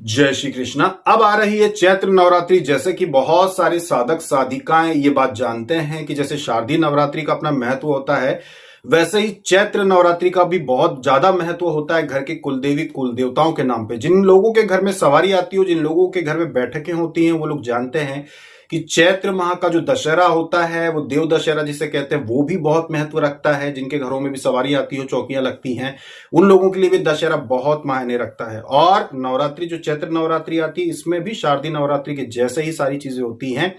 जय श्री कृष्णा। अब आ रही है चैत्र नवरात्रि। जैसे कि बहुत सारे साधक साधिकाएं ये बात जानते हैं कि जैसे शारदीय नवरात्रि का अपना महत्व होता है, वैसे ही चैत्र नवरात्रि का भी बहुत ज्यादा महत्व होता है घर के कुलदेवी कुल देवताओं के नाम पे। जिन लोगों के घर में सवारी आती हो, जिन लोगों के घर में बैठकें होती हैं, वो लोग जानते हैं कि चैत्र माह का जो दशहरा होता है, वो देव दशहरा जिसे कहते हैं, वो भी बहुत महत्व रखता है। जिनके घरों में भी सवारी आती हो, चौकियां लगती हैं, उन लोगों के लिए भी दशहरा बहुत मायने रखता है। और नवरात्रि जो चैत्र नवरात्रि आती है, इसमें भी शारदीय नवरात्रि के जैसे ही सारी चीजें होती हैं।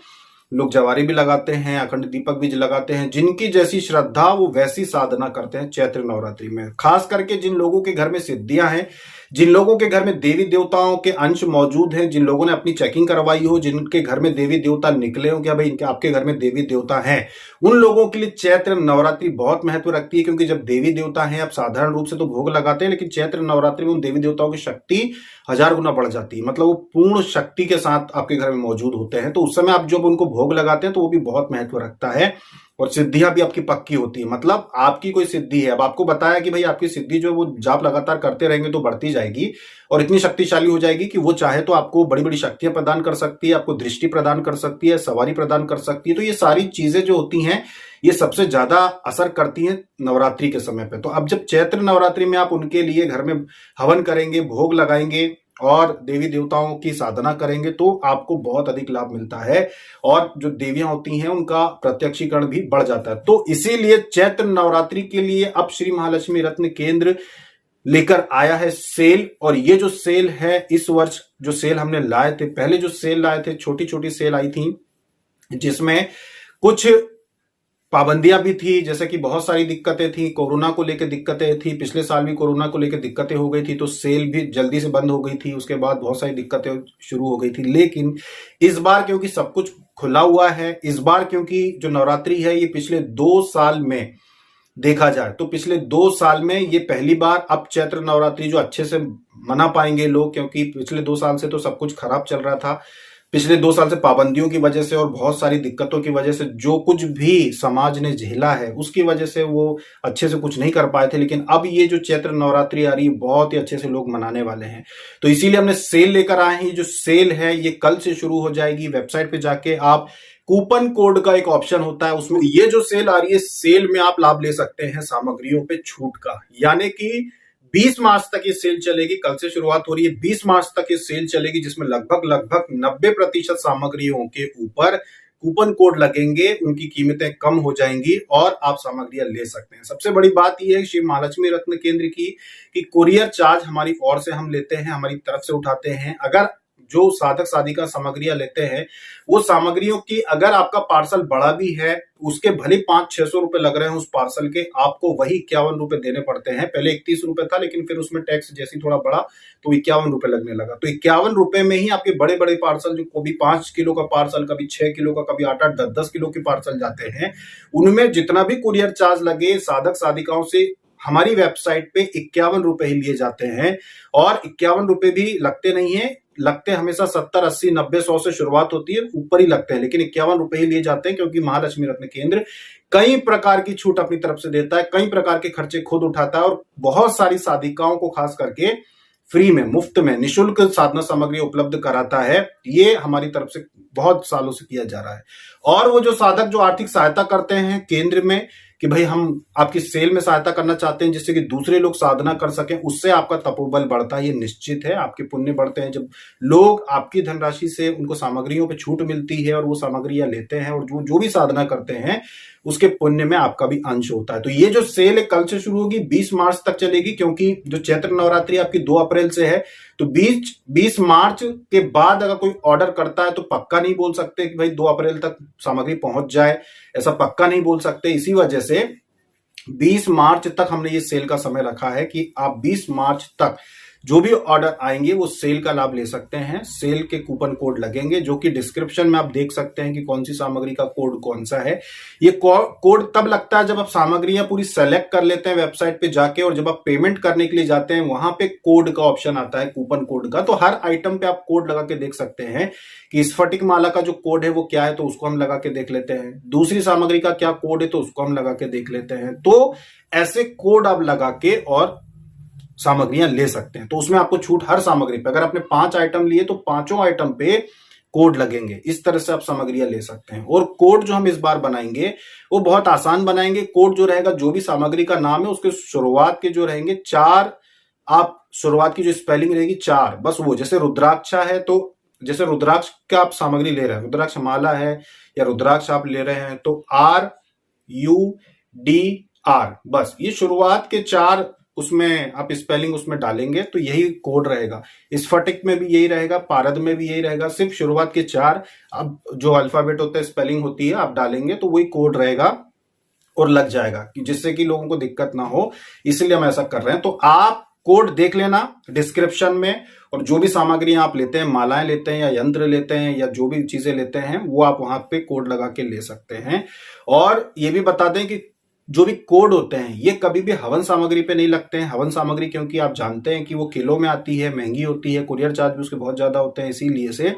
लोग जवारी भी लगाते हैं, अखंड दीपक भी लगाते हैं। जिनकी जैसी श्रद्धा वो वैसी साधना करते हैं चैत्र नवरात्रि में। खास करके जिन लोगों के घर में सिद्धियां हैं, जिन लोगों के घर में देवी देवताओं के अंश मौजूद हैं, जिन लोगों ने अपनी चेकिंग करवाई हो, जिनके घर में देवी देवता निकले हो, क्या भाई इनके आपके घर में देवी देवता हैं, उन लोगों के लिए चैत्र नवरात्रि बहुत महत्व रखती है। क्योंकि जब देवी देवता हैं, आप साधारण रूप से तो भोग लगाते हैं, लेकिन चैत्र नवरात्रि में उन देवी देवताओं की शक्ति 1000 गुना बढ़ जाती है। मतलब वो पूर्ण शक्ति के साथ आपके घर में मौजूद होते हैं। तो उस समय आप जब उनको भोग लगाते हैं तो वो भी बहुत महत्व रखता है। और सिद्धियां भी आपकी पक्की होती है। मतलब आपकी कोई सिद्धि है, अब आपको बताया कि भाई आपकी सिद्धि जो वो जाप लगातार करते रहेंगे तो बढ़ती जाएगी और इतनी शक्तिशाली हो जाएगी कि वो चाहे तो आपको बड़ी बड़ी शक्तियां प्रदान कर सकती है, आपको दृष्टि प्रदान कर सकती है, सवारी प्रदान कर सकती है। तो ये सारी चीजें जो होती हैं, ये सबसे ज्यादा असर करती हैं नवरात्रि के समय पे। तो अब जब चैत्र नवरात्रि में आप उनके लिए घर में हवन करेंगे, भोग लगाएंगे और देवी देवताओं की साधना करेंगे तो आपको बहुत अधिक लाभ मिलता है। और जो देवियां होती हैं उनका प्रत्यक्षीकरण भी बढ़ जाता है। तो इसीलिए चैत्र नवरात्रि के लिए अब श्री महालक्ष्मी रत्न केंद्र लेकर आया है सेल। और ये जो सेल है, इस वर्ष जो सेल हमने लाए थे, पहले जो सेल लाए थे छोटी छोटी सेल आई थी, जिसमें कुछ पाबंदियां भी थी। जैसे कि बहुत सारी दिक्कतें थी, कोरोना को लेकर दिक्कतें थी, पिछले साल भी कोरोना को लेकर दिक्कतें हो गई थी, तो सेल भी जल्दी से बंद हो गई थी। उसके बाद बहुत सारी दिक्कतें शुरू हो गई थी। लेकिन इस बार क्योंकि सब कुछ खुला हुआ है, इस बार क्योंकि जो नवरात्रि है ये पिछले 2 साल में देखा जाए तो पिछले 2 साल में ये पहली बार अब चैत्र नवरात्रि जो अच्छे से मना पाएंगे लोग। क्योंकि पिछले 2 साल से तो सब कुछ खराब चल रहा था। पिछले 2 साल से पाबंदियों की वजह से और बहुत सारी दिक्कतों की वजह से जो कुछ भी समाज ने झेला है, उसकी वजह से वो अच्छे से कुछ नहीं कर पाए थे। लेकिन अब ये जो चैत्र नवरात्रि आ रही है, बहुत ही अच्छे से लोग मनाने वाले हैं। तो इसीलिए हमने सेल लेकर आए हैं। जो सेल है ये कल से शुरू हो जाएगी। वेबसाइट पे जाके आप कूपन कोड का एक ऑप्शन होता है, उसमें ये जो सेल आ रही है, सेल में आप लाभ ले सकते हैं सामग्रियों पे छूट का। यानी कि 20 मार्च तक ये सेल चलेगी। कल से शुरुआत हो रही है, 20 मार्च तक ये सेल चलेगी, जिसमें लगभग 90% सामग्रियों के ऊपर कूपन कोड लगेंगे, उनकी कीमतें कम हो जाएंगी और आप सामग्रियां ले सकते हैं। सबसे बड़ी बात यह है श्री महालक्ष्मी रत्न केंद्र की कि कुरियर चार्ज हमारी ओर से हम लेते हैं, हमारी तरफ से उठाते हैं। अगर जो साधक साधिका सामग्रियां लेते हैं, वो सामग्रियों की अगर आपका पार्सल बड़ा भी है, उसके भले 500-600 रुपए लग रहे हैं उस पार्सल के, आपको वही 51 रुपए देने पड़ते हैं। पहले 31 रुपए था, लेकिन फिर उसमें टैक्स जैसी थोड़ा बढ़ा तो 51 रुपए लगने लगा। तो 51 रुपए में ही आपके बड़े बड़े पार्सल, जो कभी 5 किलो का पार्सल, कभी 6 किलो का, कभी 8-8 10-10 किलो के पार्सल जाते हैं, उनमें जितना भी कुरियर चार्ज लगे साधक साधिकाओं से हमारी वेबसाइट पे 51 रुपए ही लिए जाते हैं। और 51 रुपए भी लगते नहीं है, लगते हमेशा 70, 80, 90, 100 से शुरुआत होती है, ऊपर ही लगते हैं, लेकिन 51 रुपए ही लिए जाते हैं। क्योंकि महालक्ष्मी रत्न केंद्र कई प्रकार की छूट अपनी तरफ से देता है, कई प्रकार के खर्चे खुद उठाता है और बहुत सारी साधिकाओं को खास करके फ्री में, मुफ्त में, निःशुल्क साधना सामग्री उपलब्ध कराता है। ये हमारी तरफ से बहुत सालों से किया जा रहा है। और वो जो साधक जो आर्थिक सहायता करते हैं केंद्र में कि भाई हम आपकी सेल में सहायता करना चाहते हैं जिससे कि दूसरे लोग साधना कर सकें, उससे आपका तपोबल बढ़ता है, ये निश्चित है। आपके पुण्य बढ़ते हैं जब लोग आपकी धनराशि से उनको सामग्रियों पे छूट मिलती है और वो सामग्रियां लेते हैं और जो भी साधना करते हैं उसके पुण्य में आपका भी अंश होता है। तो ये जो सेल है कल से शुरू होगी, 20 मार्च तक चलेगी। क्योंकि जो चैत्र नवरात्रि आपकी 2 अप्रैल से है, तो 20 मार्च के बाद अगर कोई ऑर्डर करता है तो पक्का नहीं बोल सकते कि भाई 2 अप्रैल तक सामग्री पहुंच जाए, ऐसा पक्का नहीं बोल सकते। इसी वजह से 20 मार्च तक हमने ये सेल का समय रखा है कि आप 20 मार्च तक जो भी ऑर्डर आएंगे वो सेल का लाभ ले सकते हैं। सेल के कूपन कोड लगेंगे, जो कि डिस्क्रिप्शन में आप देख सकते हैं कि कौन सी सामग्री का कोड कौन सा है। ये कोड तब लगता है जब आप सामग्रियां पूरी सेलेक्ट कर लेते हैं वेबसाइट पे जाके, और जब आप पेमेंट करने के लिए जाते हैं वहां पे कोड का ऑप्शन आता है, कूपन कोड का। तो हर आइटम पे आप कोड लगा के देख सकते हैं कि स्फटिक माला का जो कोड है वो क्या है, तो उसको हम लगा के देख लेते हैं। दूसरी सामग्री का क्या कोड है तो उसको हम लगा के देख लेते हैं। तो ऐसे कोड आप लगा के और सामग्रियां ले सकते हैं। तो उसमें आपको छूट हर सामग्री पे, अगर आपने 5 आइटम लिए तो 5 आइटम पे कोड लगेंगे। इस तरह से आप सामग्रियां ले सकते हैं। और कोड जो हम इस बार बनाएंगे वो बहुत आसान बनाएंगे। कोड जो रहेगा, जो भी सामग्री का नाम है उसके शुरुआत के जो रहेंगे 4, आप शुरुआत की जो स्पेलिंग रहेगी 4, बस वो, जैसे रुद्राक्षा है तो जैसे रुद्राक्ष का आप सामग्री ले रहे हैं, रुद्राक्ष माला है या रुद्राक्ष आप ले रहे हैं तो RUDR, बस ये शुरुआत के 4 उसमें आप स्पेलिंग उसमें डालेंगे तो यही कोड रहेगा। स्फटिक में भी यही रहेगा, पारद में भी यही रहेगा, सिर्फ शुरुआत के 4 अब जो अल्फाबेट होता है, स्पेलिंग होती है, आप डालेंगे तो वही कोड रहेगा और लग जाएगा, कि जिससे कि लोगों को दिक्कत ना हो, इसलिए हम ऐसा कर रहे हैं। तो आप कोड देख लेना डिस्क्रिप्शन में, और जो भी सामग्री आप लेते हैं, मालाएं लेते हैं या यंत्र लेते हैं या जो भी चीजें लेते हैं, वो आप वहां पे कोड लगा के ले सकते हैं। और ये भी बता दें कि जो भी कोड होते हैं ये कभी भी हवन सामग्री पे नहीं लगते हैं। हवन सामग्री क्योंकि आप जानते हैं कि वो किलो में आती है, महंगी होती है, कुरियर चार्ज भी उसके बहुत ज्यादा होते हैं, इसीलिए से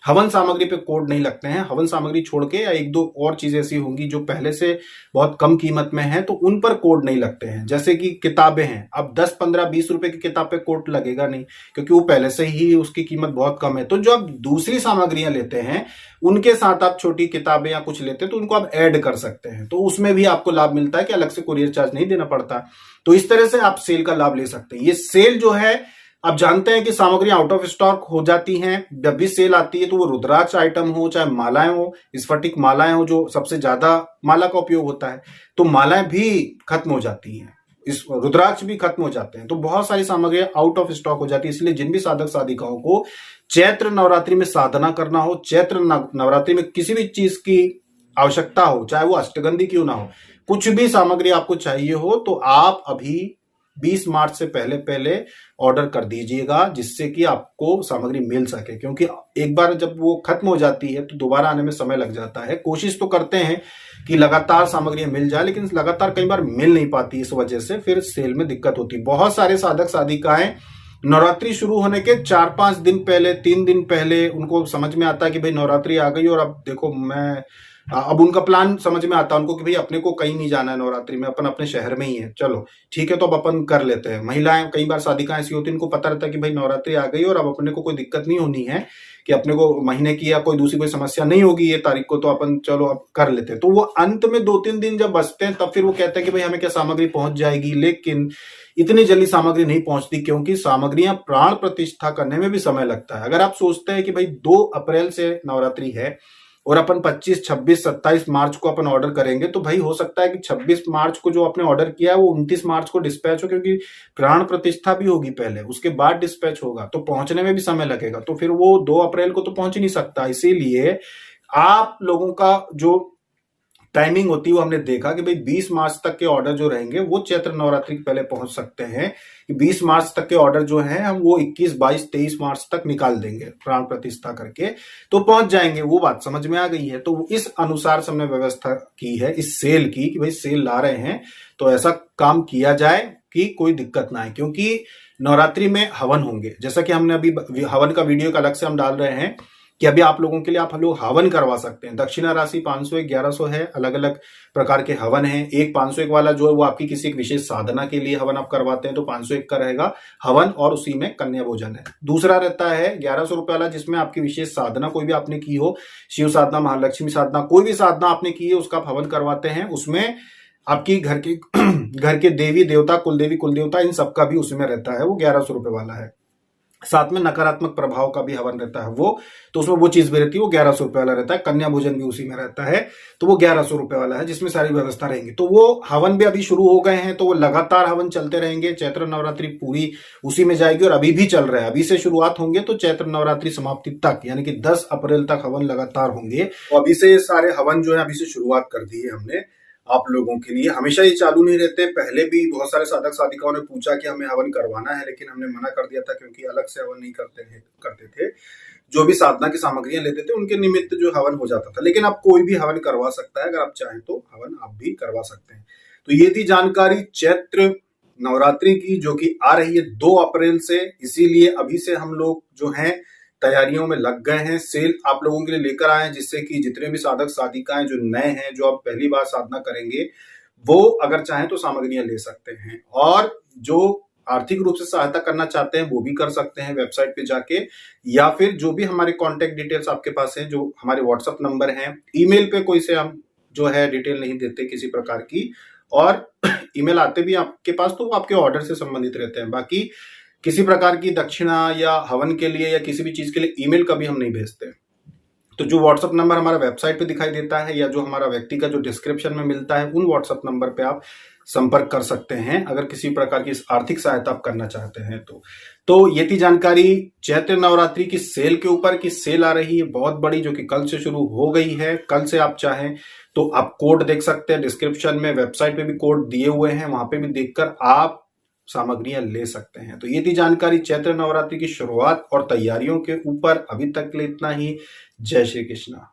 हवन सामग्री पे कोड नहीं लगते हैं। हवन सामग्री छोड़ के या 1-2 और चीजें ऐसी होंगी जो पहले से बहुत कम कीमत में है, तो उन पर कोड नहीं लगते हैं। जैसे कि किताबें हैं, अब 10, 15, 20 रुपए की किताब पे कोड लगेगा नहीं, क्योंकि वो पहले से ही उसकी कीमत बहुत कम है। तो जो आप दूसरी सामग्रियां लेते हैं उनके साथ आप छोटी किताबें या कुछ लेते हैं तो उनको आप ऐड कर सकते हैं, तो उसमें भी आपको लाभ मिलता है कि अलग से कुरियर चार्ज नहीं देना पड़ता। तो इस तरह से आप सेल का लाभ ले सकते हैं। ये सेल जो है, आप जानते हैं कि सामग्री आउट ऑफ स्टॉक हो जाती हैं। जब भी सेल आती है तो वो रुद्राक्ष आइटम हो, चाहे मालाएं हो, स्फटिक मालाएं हो, जो सबसे ज्यादा माला का उपयोग होता है, तो मालाएं भी खत्म हो जाती हैं, इस रुद्राक्ष भी खत्म हो जाते हैं। तो बहुत सारी सामग्रियां आउट ऑफ स्टॉक हो जाती है। इसलिए जिन भी साधक साधिकाओं को चैत्र नवरात्रि में साधना करना हो, चैत्र नवरात्रि में किसी भी चीज की आवश्यकता हो, चाहे वो अष्टगंधी क्यों ना हो, कुछ भी सामग्री आपको चाहिए हो, तो आप अभी 20 मार्च से पहले पहले ऑर्डर कर दीजिएगा, जिससे कि आपको सामग्री मिल सके। क्योंकि एक बार जब वो खत्म हो जाती है तो दोबारा आने में समय लग जाता है। कोशिश तो करते हैं कि लगातार सामग्री मिल जाए, लेकिन लगातार कई बार मिल नहीं पाती, इस वजह से फिर सेल में दिक्कत होती है। बहुत सारे साधक साधिकाएं नवरात्रि शुरू होने के 4-5 दिन पहले, 3 दिन पहले उनको समझ में आता है कि भाई नवरात्रि आ गई और अब देखो अब उनका प्लान समझ में आता है उनको कि भाई अपने को कहीं नहीं जाना है नवरात्रि में, अपन अपने शहर में ही है, चलो ठीक है तो अब अपन कर लेते हैं। महिलाएं, कई बार साधिकाएं ऐसी होती है, इनको पता रहता है कि भाई नवरात्रि आ गई और अब अपने को कोई दिक्कत नहीं होनी है, कि अपने को महीने की या कोई दूसरी कोई समस्या नहीं होगी ये तारीख को, तो अपन चलो अब कर लेते हैं। तो वो अंत में 2-3 दिन जब बचते हैं तब फिर वो कहते हैं कि भाई हमें क्या सामग्री पहुंच जाएगी, लेकिन इतनी जल्दी सामग्री नहीं पहुंचती, क्योंकि सामग्रियां प्राण प्रतिष्ठा करने में भी समय लगता है। अगर आप सोचते हैं कि भाई 2 अप्रैल से नवरात्रि है और अपन 25, 26, 27 मार्च को अपन ऑर्डर करेंगे, तो भाई हो सकता है कि 26 मार्च को जो आपने ऑर्डर किया है वो 29 मार्च को डिस्पैच हो, क्योंकि प्राण प्रतिष्ठा भी होगी पहले, उसके बाद डिस्पैच होगा, तो पहुंचने में भी समय लगेगा। तो फिर वो 2 अप्रैल को तो पहुंच ही नहीं सकता। इसीलिए आप लोगों का जो टाइमिंग होती है वो हमने देखा कि भाई 20 मार्च तक के ऑर्डर जो रहेंगे वो चैत्र नवरात्रि के पहले पहुंच सकते हैं, कि 20 मार्च तक के ऑर्डर जो हैं हम वो 21, 22, 23 मार्च तक निकाल देंगे प्राण प्रतिष्ठा करके, तो पहुंच जाएंगे। वो बात समझ में आ गई है। तो इस अनुसार से हमने व्यवस्था की है इस सेल की, कि भाई सेल ला रहे हैं तो ऐसा काम किया जाए कि कोई दिक्कत ना आए। क्योंकि नवरात्रि में हवन होंगे, जैसा कि हमने अभी हवन का वीडियो एक अलग से हम डाल रहे हैं कि अभी आप लोगों के लिए आप लोग हवन करवा सकते हैं। दक्षिणा राशि 501, 1100 है, अलग अलग प्रकार के हवन हैं। एक 501 वाला जो है वो आपकी किसी एक विशेष साधना के लिए हवन आप करवाते हैं, तो 501 का रहेगा हवन, और उसी में कन्या भोजन है। दूसरा रहता है 1100 रुपए वाला, जिसमें आपकी विशेष साधना कोई भी आपने की हो, शिव साधना, महालक्ष्मी साधना, कोई भी साधना आपने की है उसका आप हवन करवाते हैं। उसमें आपकी घर के देवी देवता, कुलदेवी कुलदेवता, इन सबका भी उसमें रहता है, वो 1100 रुपए वाला है। साथ में नकारात्मक प्रभाव का भी हवन रहता है वो, तो उसमें वो चीज भी रहती है, वो 1100 रुपए वाला रहता है। कन्या भोजन भी उसी में रहता है, तो वो 1100 रुपए वाला है, जिसमें सारी व्यवस्था रहेंगी। तो वो हवन भी अभी शुरू हो गए हैं, तो वो लगातार हवन चलते रहेंगे। चैत्र नवरात्रि पूरी उसी में जाएगी और अभी भी चल रहा है। अभी से शुरुआत होंगे तो चैत्र नवरात्रि समाप्ति तक, यानी कि 10 अप्रैल तक हवन लगातार होंगे। तो अभी से सारे हवन जो है अभी से शुरुआत कर दी है हमने आप लोगों के लिए। हमेशा ये चालू नहीं रहते, पहले भी बहुत सारे साधक साधिकाओं ने पूछा कि हमें हवन करवाना है, लेकिन हमने मना कर दिया था, क्योंकि अलग से हवन नहीं करते थे। जो भी साधना की सामग्रियां लेते थे उनके निमित्त जो हवन हो जाता था। लेकिन अब कोई भी हवन करवा सकता है, अगर आप चाहें तो हवन आप भी करवा सकते हैं। तो ये थी जानकारी चैत्र नवरात्रि की, जो कि आ रही है 2 अप्रैल से। इसीलिए अभी से हम लोग जो हैं तैयारियों में लग गए हैं। सेल आप लोगों के लिए लेकर आए हैं, जिससे कि जितने भी साधक साधिकाएं जो नए हैं, जो आप पहली बार साधना करेंगे, वो अगर चाहें तो सामग्रियां ले सकते हैं। और जो आर्थिक रूप से सहायता करना चाहते हैं वो भी कर सकते हैं वेबसाइट पे जाके, या फिर जो भी हमारे कॉन्टेक्ट डिटेल्स आपके पास हैं, जो हमारे व्हाट्सएप नंबर हैं, ईमेल पे कोई से हम जो है डिटेल नहीं देते किसी प्रकार की, और ईमेल आते भी आपके पास तो वो आपके ऑर्डर से संबंधित रहते हैं। बाकी किसी प्रकार की दक्षिणा या हवन के लिए या किसी भी चीज के लिए ईमेल कभी हम नहीं भेजते। तो जो व्हाट्सएप नंबर हमारा वेबसाइट पे दिखाई देता है या जो हमारा व्यक्ति का जो डिस्क्रिप्शन में मिलता है, उन व्हाट्सएप नंबर पे आप संपर्क कर सकते हैं अगर किसी प्रकार की आर्थिक सहायता आप करना चाहते हैं तो ये थी जानकारी चैत्र नवरात्रि की सेल के ऊपर की सेल आ रही है बहुत बड़ी, जो कि कल से शुरू हो गई है। कल से आप चाहें तो आप कोड देख सकते हैं डिस्क्रिप्शन में, वेबसाइट पे भी कोड दिए हुए हैं, वहां पे भी देखकर आप सामग्रियां ले सकते हैं। तो ये थी जानकारी चैत्र नवरात्रि की शुरुआत और तैयारियों के ऊपर। अभी तक के लिए इतना ही। जय श्री कृष्णा।